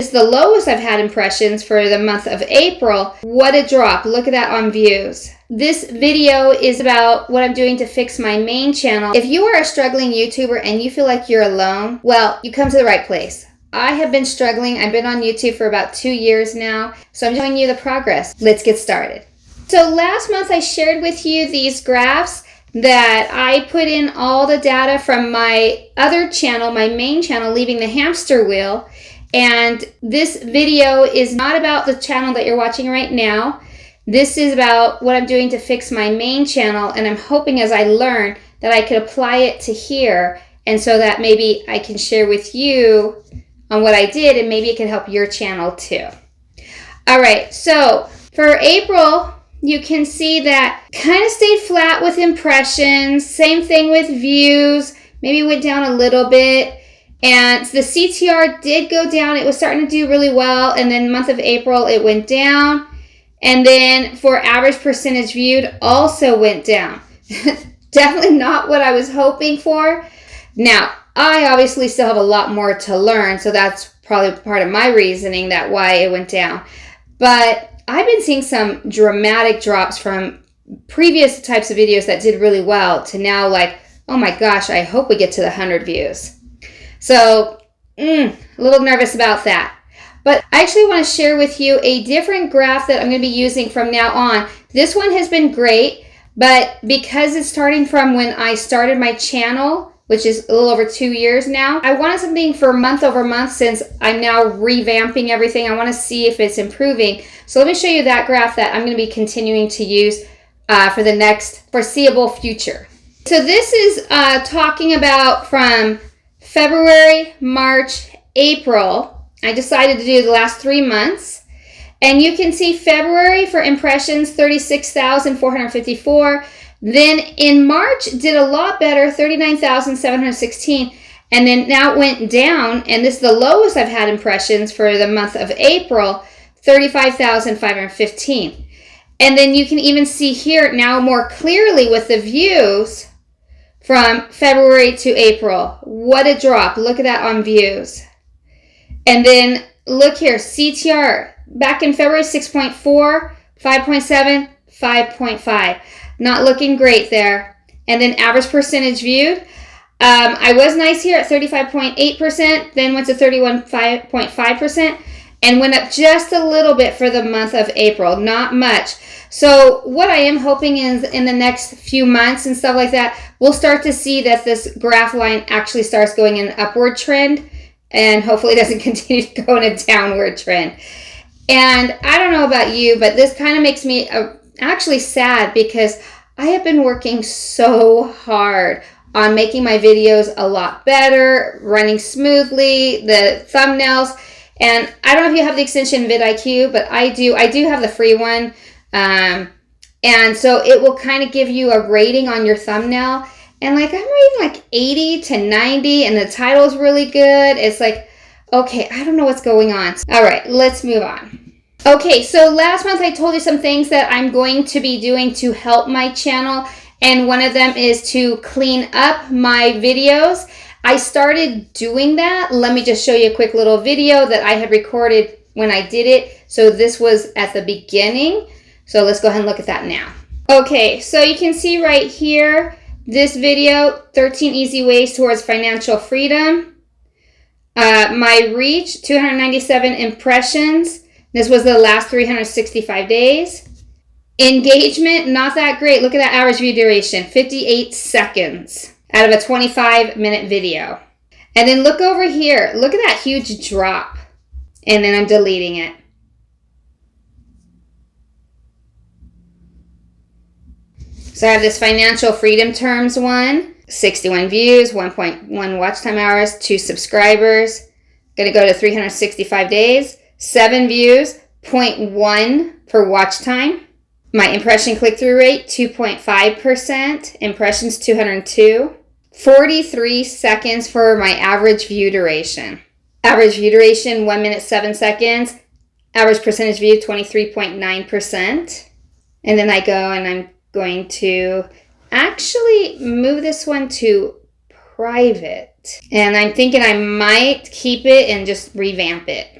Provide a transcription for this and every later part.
is the lowest I've had impressions for the month of April. What a drop. Look at that on views. This video is about what I'm doing to fix my main channel. If you are a struggling YouTuber and you feel like you're alone, well, you come to the right place. I have been struggling. I've been on YouTube for about 2 years now, so I'm showing you the progress. Let's get started. So last month I shared with you these graphs that I put in all the data from my other channel, my main channel, Leaving the Hamster Wheel. And this video is not about the channel that you're watching right now. This is about what I'm doing to fix my main channel, and I'm hoping as I learn that I could apply it to here, and so that maybe I can share with you on what I did, and maybe it can help your channel too. All right, so for April, you can see that kind of stayed flat with impressions. Same thing with views. Maybe went down a little bit. And the CTR did go down. It was starting to do really well. And then month of April, it went down. And then for average percentage viewed, also went down. Definitely not what I was hoping for. Now, I obviously still have a lot more to learn. So that's probably part of my reasoning that why it went down. But I've been seeing some dramatic drops from previous types of videos that did really well to now like, oh my gosh, I hope we get to the 100 views. So, a little nervous about that. But I actually want to share with you a different graph that I'm going to be using from now on. This one has been great, but because it's starting from when I started my channel, which is a little over 2 years now, I wanted something for month over month since I'm now revamping everything. I want to see if it's improving. So let me show you that graph that I'm going to be continuing to use for the next foreseeable future. So this is talking about from February, March, April. I decided to do the last 3 months. And you can see February for impressions, 36,454. Then in March, did a lot better, 39,716. And then now it went down, and this is the lowest I've had impressions for the month of April, 35,515. And then you can even see here now more clearly with the views from February to April. What a drop. Look at that on views. And then look here, CTR. Back in February, 6.4, 5.7, 5.5. Not looking great there. And then average percentage viewed. I was nice here at 35.8%, then went to 31.5%, and went up just a little bit for the month of April. Not much. So what I am hoping is in the next few months and stuff like that, we'll start to see that this graph line actually starts going in an upward trend, and hopefully it doesn't continue to go in a downward trend. And I don't know about you, but this kind of makes me actually sad because I have been working so hard on making my videos a lot better, running smoothly, the thumbnails. And I don't know if you have the extension vidIQ, but I do. I do have the free one. And so it will kind of give you a rating on your thumbnail. And like I'm rating like 80 to 90 and the title's really good. It's like, okay, I don't know what's going on. All right, let's move on. Okay, so last month I told you some things that I'm going to be doing to help my channel, and one of them is to clean up my videos. I started doing that. Let me just show you a quick little video that I had recorded when I did it. So this was at the beginning. So let's go ahead and look at that now. Okay, so you can see right here, this video, 13 easy ways towards financial freedom. My reach, 297 impressions. This was the last 365 days. Engagement, not that great. Look at that average view duration, 58 seconds out of a 25-minute video. And then look over here. Look at that huge drop. And then I'm deleting it. So I have this financial freedom terms one, 61 views, 1.1 watch time hours, 2 subscribers. Going to go to 365 days. 7 views, 0.1 for watch time. My impression click-through rate, 2.5%. Impressions, 202. 43 seconds for my average view duration. Average view duration, 1 minute, 7 seconds. Average percentage view, 23.9%. And then I go and I'm going to actually move this one to private. And I'm thinking I might keep it and just revamp it.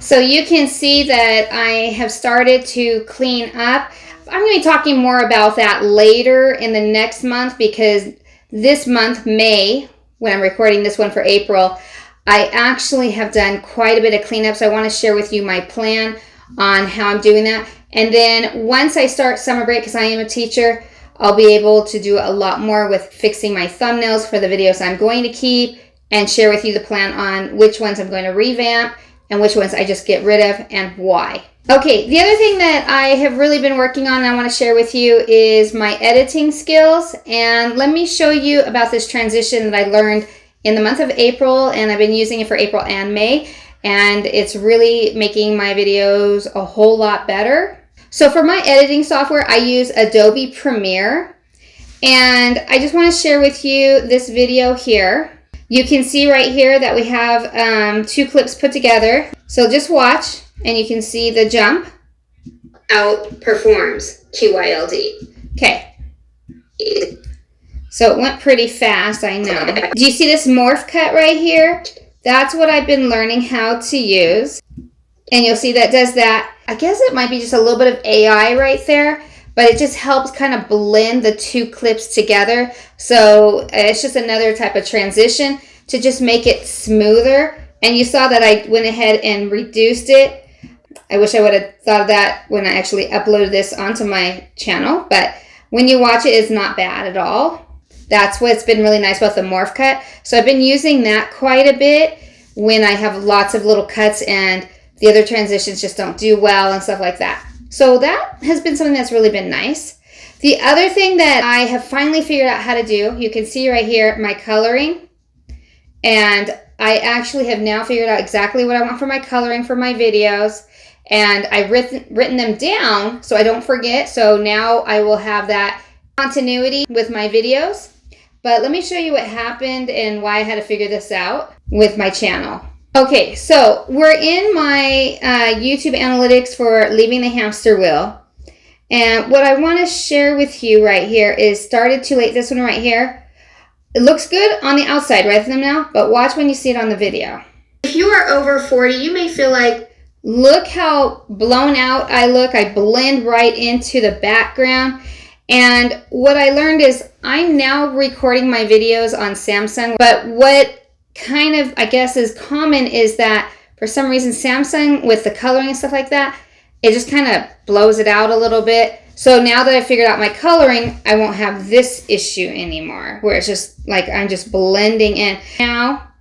So you can see that I have started to clean up. I'm going to be talking more about that later in the next month, because this month, May, when I'm recording this one for April, I actually have done quite a bit of cleanup. So I want to share with you my plan on how I'm doing that. And then once I start summer break, because I am a teacher, I'll be able to do a lot more with fixing my thumbnails for the videos I'm going to keep, and share with you the plan on which ones I'm going to revamp and which ones I just get rid of and why. Okay, the other thing that I have really been working on and I want to share with you is my editing skills. And let me show you about this transition that I learned in the month of April, and I've been using it for April and May, and it's really making my videos a whole lot better. So for my editing software, I use Adobe Premiere, and I just want to share with you this video here. You can see right here that we have 2 clips put together. So just watch and you can see the jump. Outperforms QYLD. Okay. So it went pretty fast, I know. Do you see this morph cut right here? That's what I've been learning how to use. And you'll see that does that. I guess it might be just a little bit of AI right there, but it just helps kind of blend the 2 clips together. So it's just another type of transition to just make it smoother. And you saw that I went ahead and reduced it. I wish I would have thought of that when I actually uploaded this onto my channel, but when you watch it, it's not bad at all. That's what's been really nice about the morph cut. So I've been using that quite a bit when I have lots of little cuts and the other transitions just don't do well and stuff like that. So that has been something that's really been nice. The other thing that I have finally figured out how to do, you can see right here, my coloring. And I actually have now figured out exactly what I want for my coloring for my videos. And I've written them down so I don't forget. So now I will have that continuity with my videos. But let me show you what happened and why I had to figure this out with my channel. Okay, so we're in my YouTube analytics for leaving the hamster wheel. And what I want to share with you right here is started too late. This one right here. It looks good on the outside right from now, but watch when you see it on the video. If you are over 40, you may feel like, look how blown out I look. I blend right into the background. And what I learned is I'm now recording my videos on Samsung, but what kind of, I guess, is common is that for some reason Samsung with the coloring and stuff like that, it just kind of blows it out a little bit. So now that I figured out my coloring, I won't have this issue anymore where it's just like I'm just blending in. Now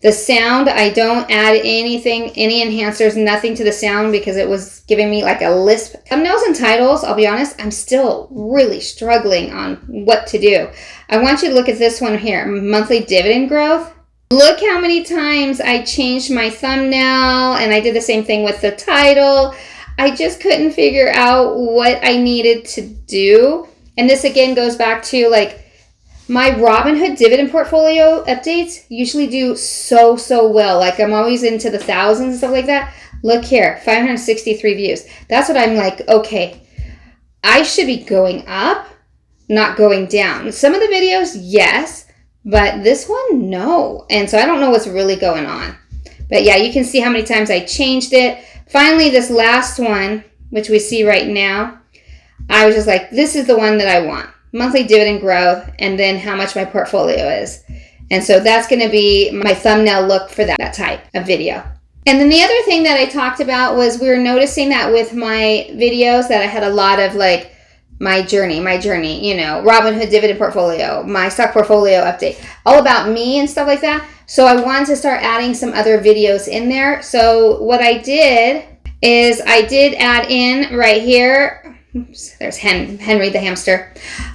the sound, I don't add anything, any enhancers, nothing to the sound because it was giving me like a lisp. Thumbnails and titles, I'll be honest, I'm still really struggling on what to do. I want you to look at this one here, monthly dividend growth. Look how many times I changed my thumbnail, and I did the same thing with the title. I just couldn't figure out what I needed to do. And this again goes back to like my Robinhood dividend portfolio updates usually do so well. Like I'm always into the thousands and stuff like that. Look here, 563 views. That's what I'm like, okay, I should be going up, not going down. Some of the videos, yes, but this one, no. And so I don't know what's really going on. But yeah, you can see how many times I changed it. Finally, this last one, which we see right now, I was just like, this is the one that I want. Monthly dividend growth, and then how much my portfolio is. And so that's going to be my thumbnail look for that type of video. And then the other thing that I talked about was we were noticing that with my videos that I had a lot of like my journey, you know, Robinhood dividend portfolio, my stock portfolio update, all about me and stuff like that. So I wanted to start adding some other videos in there. So what I did is I did add in right here, oops, there's Henry the hamster,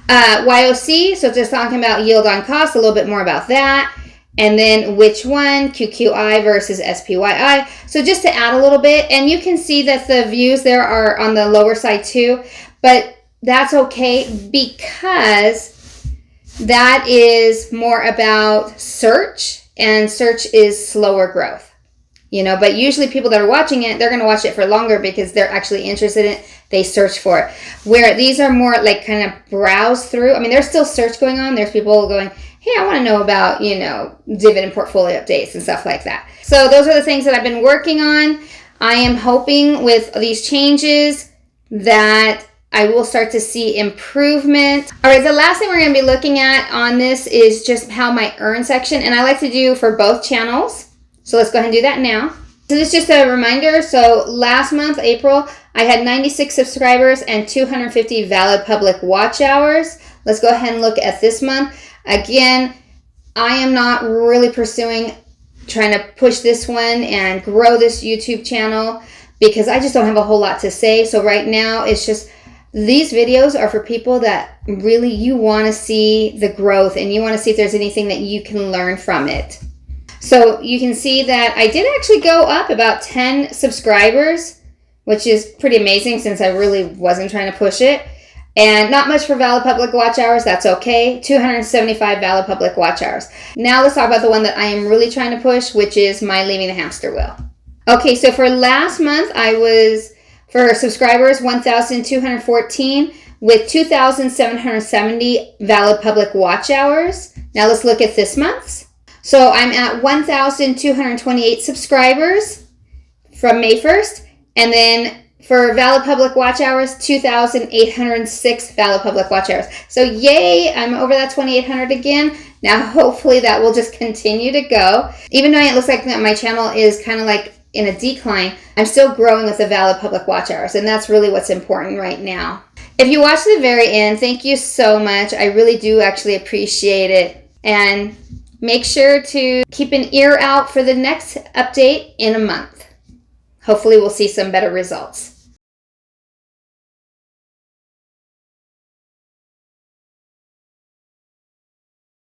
YOC, so just talking about yield on cost, a little bit more about that. And then which one, QQI versus SPYI. So just to add a little bit, and you can see that the views there are on the lower side too, but that's okay because that is more about search, and search is slower growth, you know, but usually people that are watching it, they're going to watch it for longer because they're actually interested in it. They search for it. Where these are more like kind of browse through. I mean, there's still search going on. There's people going, hey, I want to know about, you know, dividend portfolio updates and stuff like that. So those are the things that I've been working on. I am hoping with these changes that I will start to see improvement. All right, the last thing we're going to be looking at on this is just how my earn section, and I like to do for both channels. So let's go ahead and do that now. So this is just a reminder. So last month, April, I had 96 subscribers and 250 valid public watch hours. Let's go ahead and look at this month. Again, I am not really pursuing trying to push this one and grow this YouTube channel because I just don't have a whole lot to say. So right now, it's just these videos are for people that really you want to see the growth and you want to see if there's anything that you can learn from it. So you can see that I did actually go up about 10 subscribers, which is pretty amazing since I really wasn't trying to push it. And not much for valid public watch hours. That's okay. 275 valid public watch hours. Now let's talk about the one that I am really trying to push, which is my leaving the hamster wheel. Okay, so for last month, I was, for subscribers, 1,214 with 2,770 valid public watch hours. Now let's look at this month's. So I'm at 1,228 subscribers from May 1st. And then for valid public watch hours, 2,806 valid public watch hours. So yay, I'm over that 2,800 again. Now hopefully that will just continue to go. Even though it looks like that my channel is kind of like in a decline, I'm still growing with the valid public watch hours. And that's really what's important right now. If you watch to the very end, thank you so much. I really do actually appreciate it. And make sure to keep an ear out for the next update in a month. Hopefully we'll see some better results.